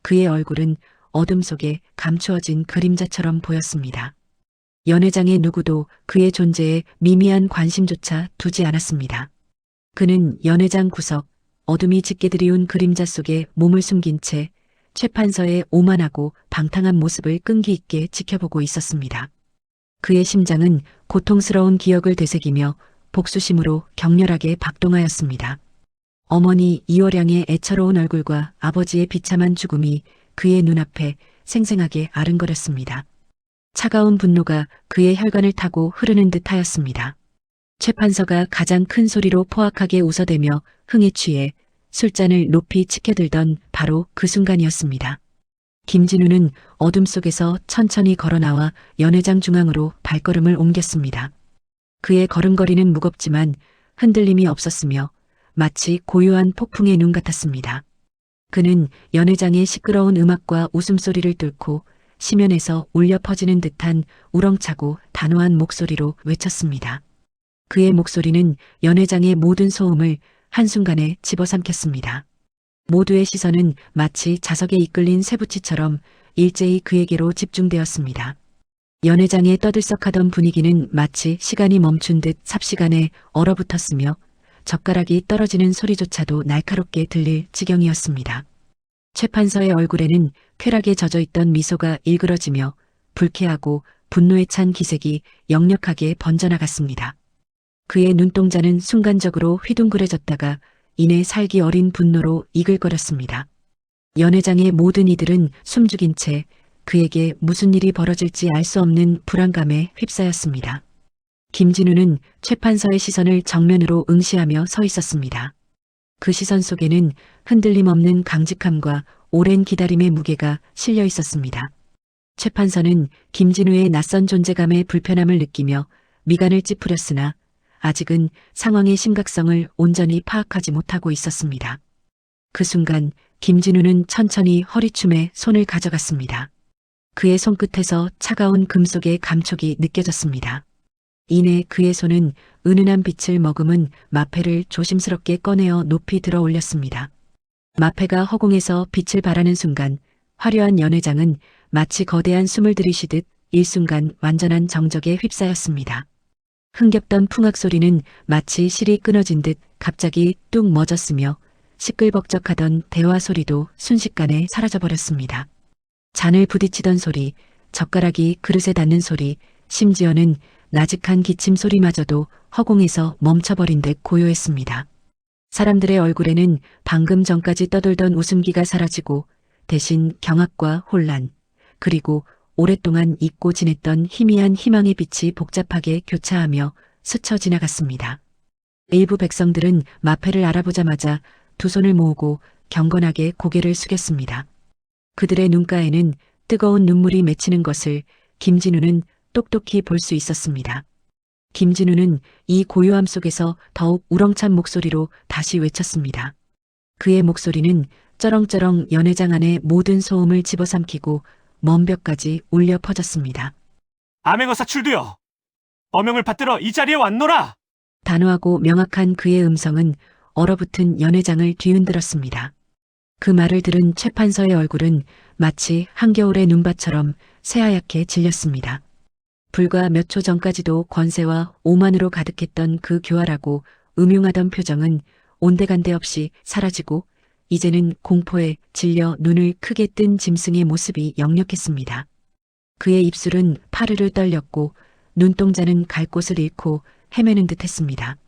그의 얼굴은 어둠 속에 감추어진 그림자처럼 보였습니다. 연회장의 누구도 그의 존재에 미미한 관심조차 두지 않았습니다. 그는 연회장 구석, 어둠이 짙게 들이운 그림자 속에 몸을 숨긴 채 최판서의 오만하고 방탕한 모습을 끈기 있게 지켜보고 있었습니다. 그의 심장은 고통스러운 기억을 되새기며 복수심으로 격렬하게 박동하였습니다. 어머니 이월양의 애처로운 얼굴과 아버지의 비참한 죽음이 그의 눈앞에 생생하게 아른거렸습니다. 차가운 분노가 그의 혈관을 타고 흐르는 듯 하였습니다. 최판서가 가장 큰 소리로 포악하게 웃어대며 흥에 취해 술잔을 높이 치켜들던 바로 그 순간이었습니다. 김진우는 어둠 속에서 천천히 걸어나와 연회장 중앙으로 발걸음을 옮겼습니다. 그의 걸음걸이는 무겁지만 흔들림이 없었으며 마치 고요한 폭풍의 눈 같았습니다. 그는 연회장의 시끄러운 음악과 웃음소리를 뚫고 심연에서 울려 퍼지는 듯한 우렁차고 단호한 목소리로 외쳤습니다. 그의 목소리는 연회장의 모든 소음을 한순간에 집어삼켰습니다. 모두의 시선은 마치 자석에 이끌린 쇠붙이처럼 일제히 그에게로 집중되었습니다. 연회장의 떠들썩하던 분위기는 마치 시간이 멈춘 듯 삽시간에 얼어붙었으며 젓가락이 떨어지는 소리조차도 날카롭게 들릴 지경이었습니다. 최판서의 얼굴에는 쾌락에 젖어있던 미소가 일그러지며 불쾌하고 분노에 찬 기색이 역력하게 번져나갔습니다. 그의 눈동자는 순간적으로 휘둥그레졌다가 이내 살기 어린 분노로 이글거렸습니다. 연회장의 모든 이들은 숨죽인 채 그에게 무슨 일이 벌어질지 알 수 없는 불안감에 휩싸였습니다. 김진우는 최판서의 시선을 정면으로 응시하며 서 있었습니다. 그 시선 속에는 흔들림 없는 강직함과 오랜 기다림의 무게가 실려 있었습니다. 최판서는 김진우의 낯선 존재감에 불편함을 느끼며 미간을 찌푸렸으나 아직은 상황의 심각성을 온전히 파악하지 못하고 있었습니다. 그 순간 김진우는 천천히 허리춤에 손을 가져갔습니다. 그의 손끝에서 차가운 금속의 감촉이 느껴졌습니다. 이내 그의 손은 은은한 빛을 머금은 마패를 조심스럽게 꺼내어 높이 들어 올렸습니다. 마패가 허공에서 빛을 발하는 순간 화려한 연회장은 마치 거대한 숨을 들이쉬듯 일순간 완전한 정적에 휩싸였습니다. 흥겹던 풍악 소리는 마치 실이 끊어진 듯 갑자기 뚝 멎었으며 시끌벅적하던 대화 소리도 순식간에 사라져버렸습니다. 잔을 부딪히던 소리, 젓가락이 그릇에 닿는 소리, 심지어는 나직한 기침 소리마저도 허공에서 멈춰버린 듯 고요했습니다. 사람들의 얼굴에는 방금 전까지 떠돌던 웃음기가 사라지고 대신 경악과 혼란, 그리고 오랫동안 잊고 지냈던 희미한 희망의 빛이 복잡하게 교차하며 스쳐 지나갔습니다. 일부 백성들은 마패를 알아보자마자 두 손을 모으고 경건하게 고개를 숙였습니다. 그들의 눈가에는 뜨거운 눈물이 맺히는 것을 김진우는 똑똑히 볼 수 있었습니다. 김진우는 이 고요함 속에서 더욱 우렁찬 목소리로 다시 외쳤습니다. 그의 목소리는 쩌렁쩌렁 연회장 안의 모든 소음을 집어삼키고 먼 벽까지 울려 퍼졌습니다. 암행어사 출두여! 어명을 받들어 이 자리에 왔노라! 단호하고 명확한 그의 음성은 얼어붙은 연회장을 뒤흔들었습니다. 그 말을 들은 최판서의 얼굴은 마치 한겨울의 눈밭처럼 새하얗게 질렸습니다. 불과 몇 초 전까지도 권세와 오만으로 가득했던 그 교활하고 음흉하던 표정은 온데간데 없이 사라지고 이제는 공포에 질려 눈을 크게 뜬 짐승의 모습이 역력했습니다. 그의 입술은 파르르 떨렸고 눈동자는 갈 곳을 잃고 헤매는 듯 했습니다.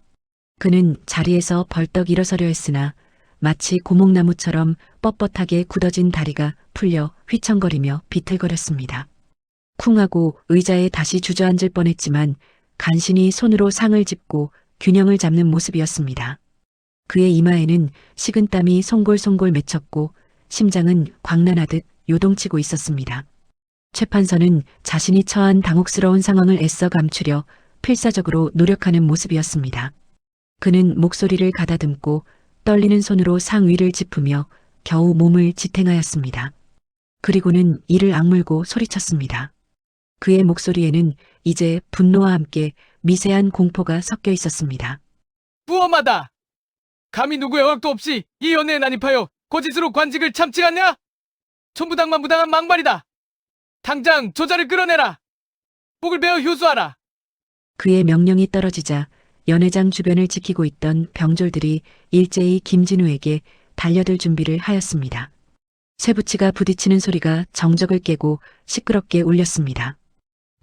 그는 자리에서 벌떡 일어서려 했으나 마치 고목나무처럼 뻣뻣하게 굳어진 다리가 풀려 휘청거리며 비틀거렸습니다. 쿵하고 의자에 다시 주저앉을 뻔했지만 간신히 손으로 상을 짚고 균형을 잡는 모습이었습니다. 그의 이마에는 식은땀이 송골송골 맺혔고 심장은 광난하듯 요동치고 있었습니다. 최판서는 자신이 처한 당혹스러운 상황을 애써 감추려 필사적으로 노력하는 모습이었습니다. 그는 목소리를 가다듬고 떨리는 손으로 상위를 짚으며 겨우 몸을 지탱하였습니다. 그리고는 이를 악물고 소리쳤습니다. 그의 목소리에는 이제 분노와 함께 미세한 공포가 섞여 있었습니다. 부엄하다! 감히 누구의 허락도 없이 이 연애에 난입하여 거짓으로 관직을 참칭하냐? 천부당만부당한 막말이다! 당장 저자를 끌어내라! 복을 베어 효수하라! 그의 명령이 떨어지자 연회장 주변을 지키고 있던 병졸들이 일제히 김진우에게 달려들 준비를 하였습니다. 쇠붙이가 부딪히는 소리가 정적을 깨고 시끄럽게 울렸습니다.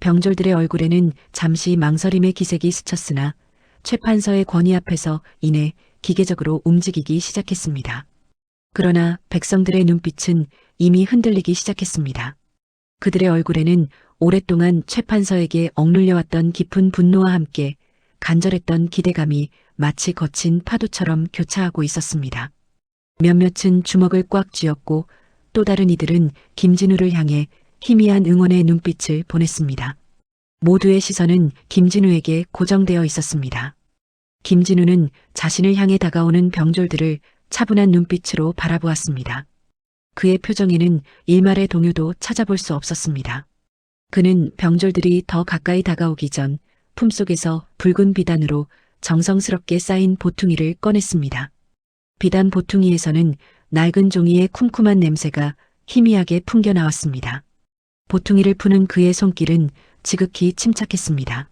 병졸들의 얼굴에는 잠시 망설임의 기색이 스쳤으나 최 판서의 권위 앞에서 이내 기계적으로 움직이기 시작했습니다. 그러나 백성들의 눈빛은 이미 흔들리기 시작했습니다. 그들의 얼굴에는 오랫동안 최 판서에게 억눌려왔던 깊은 분노와 함께 간절했던 기대감이 마치 거친 파도처럼 교차하고 있었습니다. 몇몇은 주먹을 꽉 쥐었고 또 다른 이들은 김진우를 향해 희미한 응원의 눈빛을 보냈습니다. 모두의 시선은 김진우에게 고정되어 있었습니다. 김진우는 자신을 향해 다가오는 병졸들을 차분한 눈빛으로 바라보았습니다. 그의 표정에는 일말의 동요도 찾아볼 수 없었습니다. 그는 병졸들이 더 가까이 다가오기 전 품속에서 붉은 비단으로 정성스럽게 쌓인 보퉁이를 꺼냈습니다. 비단 보퉁이에서는 낡은 종이의 쿰쿰한 냄새가 희미하게 풍겨 나왔습니다. 보퉁이를 푸는 그의 손길은 지극히 침착했습니다.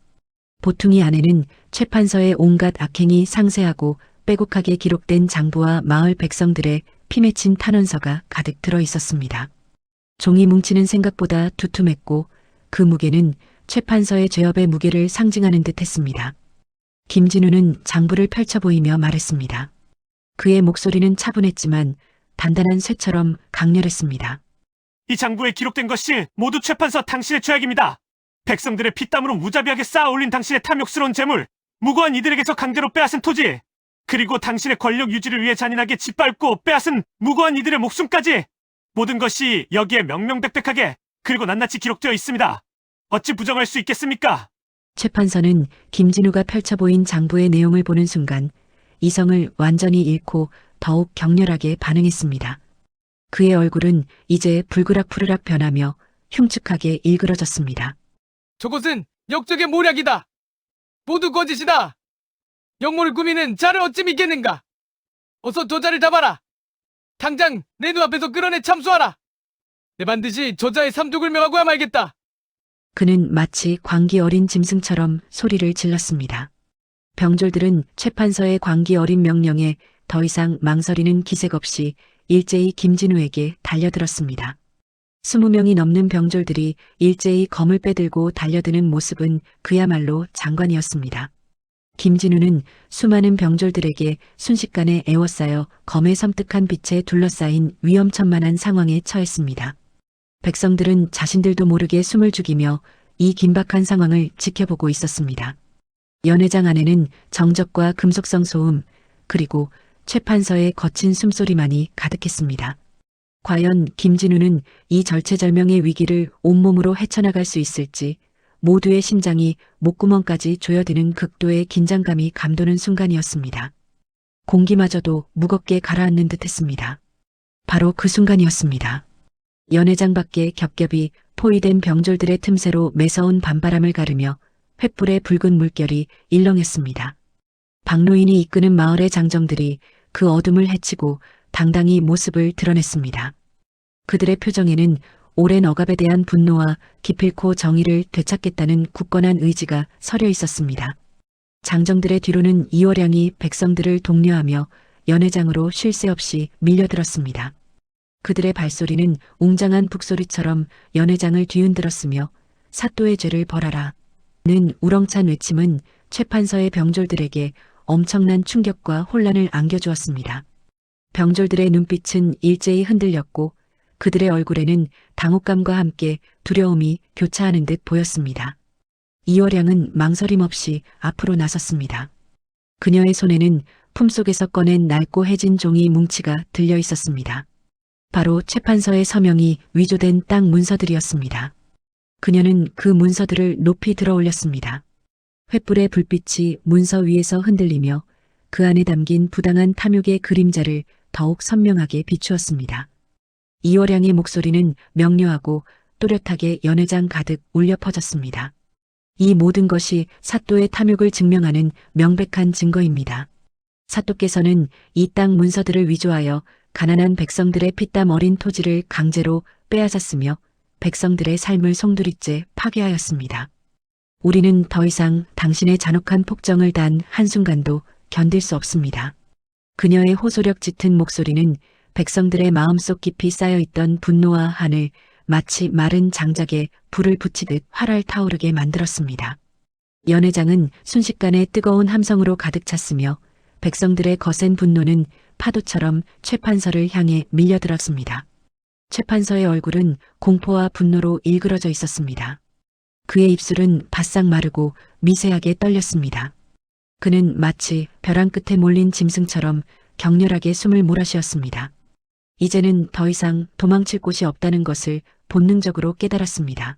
보퉁이 안에는 최 판서의 온갖 악행이 상세하고 빼곡하게 기록된 장부와 마을 백성들의 피맺힌 탄원서가 가득 들어 있었습니다. 종이 뭉치는 생각보다 두툼했고 그 무게는 최 판서의 죄업의 무게를 상징하는 듯 했습니다. 김진우는 장부를 펼쳐 보이며 말했습니다. 그의 목소리는 차분했지만 단단한 쇠처럼 강렬했습니다. 이 장부에 기록된 것이 모두 최 판서 당신의 죄악입니다. 백성들의 피땀으로 무자비하게 쌓아 올린 당신의 탐욕스러운 재물, 무고한 이들에게서 강제로 빼앗은 토지, 그리고 당신의 권력 유지를 위해 잔인하게 짓밟고 빼앗은 무고한 이들의 목숨까지 모든 것이 여기에 명명백백하게 그리고 낱낱이 기록되어 있습니다. 어찌 부정할 수 있겠습니까? 최 판서는 김진우가 펼쳐 보인 장부의 내용을 보는 순간 이성을 완전히 잃고 더욱 격렬하게 반응했습니다. 그의 얼굴은 이제 불그락푸르락 변하며 흉측하게 일그러졌습니다. 저것은 역적의 모략이다! 모두 거짓이다! 역모를 꾸미는 자를 어찌 믿겠는가? 어서 저자를 잡아라! 당장 내 눈앞에서 끌어내 참수하라! 내 반드시 저자의 삼독을 명하고야 말겠다! 그는 마치 광기 어린 짐승처럼 소리를 질렀습니다. 병졸들은 최 판서의 광기 어린 명령에 더 이상 망설이는 기색 없이 일제히 김진우에게 달려들었습니다. 20명이 넘는 병졸들이 일제히 검을 빼들고 달려드는 모습은 그야말로 장관이었습니다. 김진우는 수많은 병졸들에게 순식간에 에워싸여 검의 섬뜩한 빛에 둘러싸인 위험천만한 상황에 처했습니다. 백성들은 자신들도 모르게 숨을 죽이며 이 긴박한 상황을 지켜보고 있었습니다. 연회장 안에는 정적과 금속성 소음, 그리고 최 판서의 거친 숨소리만이 가득했습니다. 과연 김진우는 이 절체절명의 위기를 온몸으로 헤쳐나갈 수 있을지 모두의 심장이 목구멍까지 조여드는 극도의 긴장감이 감도는 순간이었습니다. 공기마저도 무겁게 가라앉는 듯했습니다. 바로 그 순간이었습니다. 연회장 밖에 겹겹이 포위된 병졸들의 틈새로 매서운 밤바람을 가르며 횃불의 붉은 물결이 일렁였습니다. 박노인이 이끄는 마을의 장정들이 그 어둠을 헤치고 당당히 모습을 드러냈습니다. 그들의 표정에는 오랜 억압에 대한 분노와 기필코 정의를 되찾겠다는 굳건한 의지가 서려 있었습니다. 장정들의 뒤로는 이월량이 백성들을 독려하며 연회장으로 쉴 새 없이 밀려들었습니다. 그들의 발소리는 웅장한 북소리처럼 연회장을 뒤흔들었으며 사또의 죄를 벌하라 는 우렁찬 외침은 최 판서의 병졸들에게 엄청난 충격과 혼란을 안겨주었습니다. 병졸들의 눈빛은 일제히 흔들렸고 그들의 얼굴에는 당혹감과 함께 두려움이 교차하는 듯 보였습니다. 이월량은 망설임 없이 앞으로 나섰습니다. 그녀의 손에는 품속에서 꺼낸 낡고 해진 종이 뭉치가 들려 있었습니다. 바로 최 판서의 서명이 위조된 땅 문서들이었습니다. 그녀는 그 문서들을 높이 들어 올렸습니다. 횃불의 불빛이 문서 위에서 흔들리며 그 안에 담긴 부당한 탐욕의 그림자를 더욱 선명하게 비추었습니다. 이월양의 목소리는 명료하고 또렷하게 연회장 가득 울려 퍼졌습니다. 이 모든 것이 사또의 탐욕을 증명하는 명백한 증거입니다. 사또께서는 이 땅 문서들을 위조하여 가난한 백성들의 피땀 어린 토지를 강제로 빼앗았으며 백성들의 삶을 송두리째 파괴하였습니다. 우리는 더 이상 당신의 잔혹한 폭정을 단 한순간도 견딜 수 없습니다. 그녀의 호소력 짙은 목소리는 백성들의 마음속 깊이 쌓여있던 분노와 한을 마치 마른 장작에 불을 붙이듯 활활 타오르게 만들었습니다. 연회장은 순식간에 뜨거운 함성으로 가득 찼으며 백성들의 거센 분노는 파도처럼 최판서를 향해 밀려들었습니다. 최판서의 얼굴은 공포와 분노로 일그러져 있었습니다. 그의 입술은 바싹 마르고 미세하게 떨렸습니다. 그는 마치 벼랑 끝에 몰린 짐승처럼 격렬하게 숨을 몰아쉬었습니다. 이제는 더 이상 도망칠 곳이 없다는 것을 본능적으로 깨달았습니다.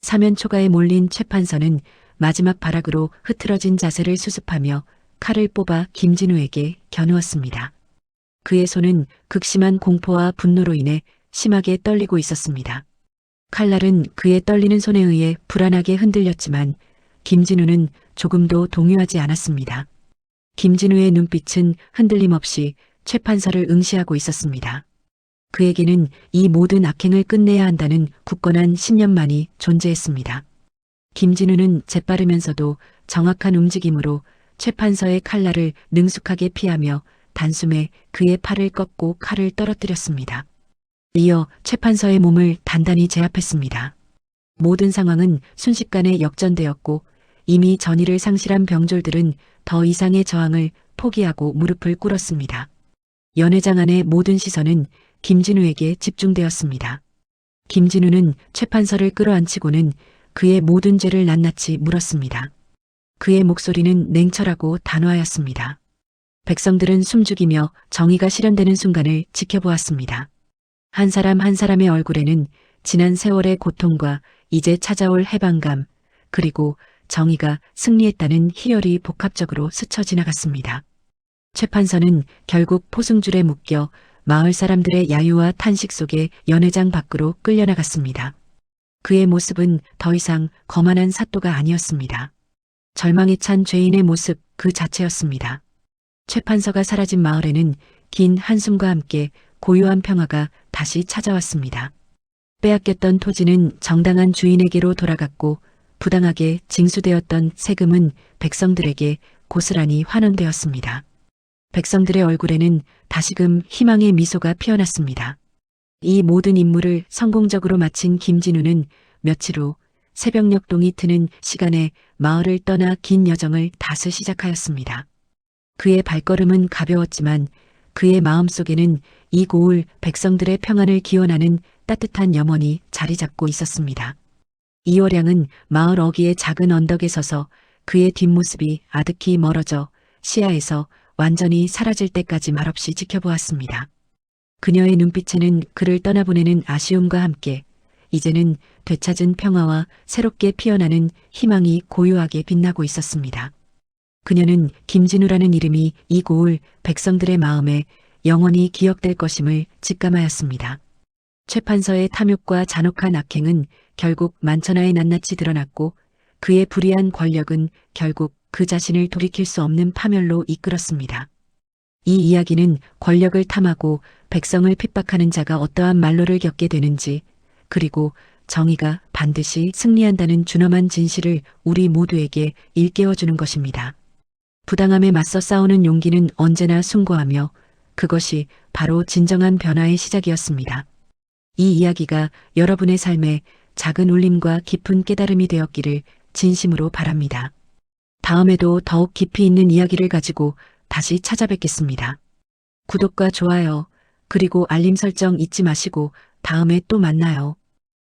사면초가에 몰린 최판서는 마지막 발악으로 흐트러진 자세를 수습하며 칼을 뽑아 김진우에게 겨누었습니다. 그의 손은 극심한 공포와 분노로 인해 심하게 떨리고 있었습니다. 칼날은 그의 떨리는 손에 의해 불안하게 흔들렸지만 김진우는 조금도 동요하지 않았습니다. 김진우의 눈빛은 흔들림 없이 최판서를 응시하고 있었습니다. 그에게는 이 모든 악행을 끝내야 한다는 굳건한 신념만이 존재했습니다. 김진우는 재빠르면서도 정확한 움직임으로 최판서의 칼날을 능숙하게 피하며 단숨에 그의 팔을 꺾고 칼을 떨어뜨렸습니다. 이어 최판서의 몸을 단단히 제압했습니다. 모든 상황은 순식간에 역전되었고 이미 전의를 상실한 병졸들은 더 이상의 저항을 포기하고 무릎을 꿇었습니다. 연회장 안의 모든 시선은 김진우에게 집중되었습니다. 김진우는 최판서를 끌어안치고는 그의 모든 죄를 낱낱이 물었습니다. 그의 목소리는 냉철하고 단호하였습니다. 백성들은 숨죽이며 정의가 실현되는 순간을 지켜보았습니다. 한 사람 한 사람의 얼굴에는 지난 세월의 고통과 이제 찾아올 해방감, 그리고 정의가 승리했다는 희열이 복합적으로 스쳐 지나갔습니다. 최판서는 결국 포승줄에 묶여 마을 사람들의 야유와 탄식 속에 연회장 밖으로 끌려나갔습니다. 그의 모습은 더 이상 거만한 사또가 아니었습니다. 절망에 찬 죄인의 모습 그 자체였습니다. 최판서가 사라진 마을에는 긴 한숨과 함께 고요한 평화가 다시 찾아왔습니다. 빼앗겼던 토지는 정당한 주인에게로 돌아갔고 부당하게 징수되었던 세금은 백성들에게 고스란히 환원되었습니다. 백성들의 얼굴에는 다시금 희망의 미소가 피어났습니다. 이 모든 임무를 성공적으로 마친 김진우는 며칠 후 새벽녘동이 트는 시간에 마을을 떠나 긴 여정을 다시 시작하였습니다. 그의 발걸음은 가벼웠지만 그의 마음속에는 이 고을 백성들의 평안을 기원하는 따뜻한 염원이 자리 잡고 있었습니다. 이월양은 마을 어귀의 작은 언덕에 서서 그의 뒷모습이 아득히 멀어져 시야에서 완전히 사라질 때까지 말없이 지켜보았습니다. 그녀의 눈빛에는 그를 떠나보내는 아쉬움과 함께 이제는 되찾은 평화와 새롭게 피어나는 희망이 고요하게 빛나고 있었습니다. 그녀는 김진우라는 이름이 이 고을 백성들의 마음에 영원히 기억될 것임을 직감하였습니다. 최판서의 탐욕과 잔혹한 악행은 결국 만천하에 낱낱이 드러났고 그의 불의한 권력은 결국 그 자신을 돌이킬 수 없는 파멸로 이끌었습니다. 이 이야기는 권력을 탐하고 백성을 핍박하는 자가 어떠한 말로를 겪게 되는지, 그리고 정의가 반드시 승리한다는 준엄한 진실을 우리 모두에게 일깨워주는 것입니다. 부당함에 맞서 싸우는 용기는 언제나 숭고하며 그것이 바로 진정한 변화의 시작이었습니다. 이 이야기가 여러분의 삶에 작은 울림과 깊은 깨달음이 되었기를 진심으로 바랍니다. 다음에도 더욱 깊이 있는 이야기를 가지고 다시 찾아뵙겠습니다. 구독과 좋아요, 그리고 알림 설정 잊지 마시고 다음에 또 만나요.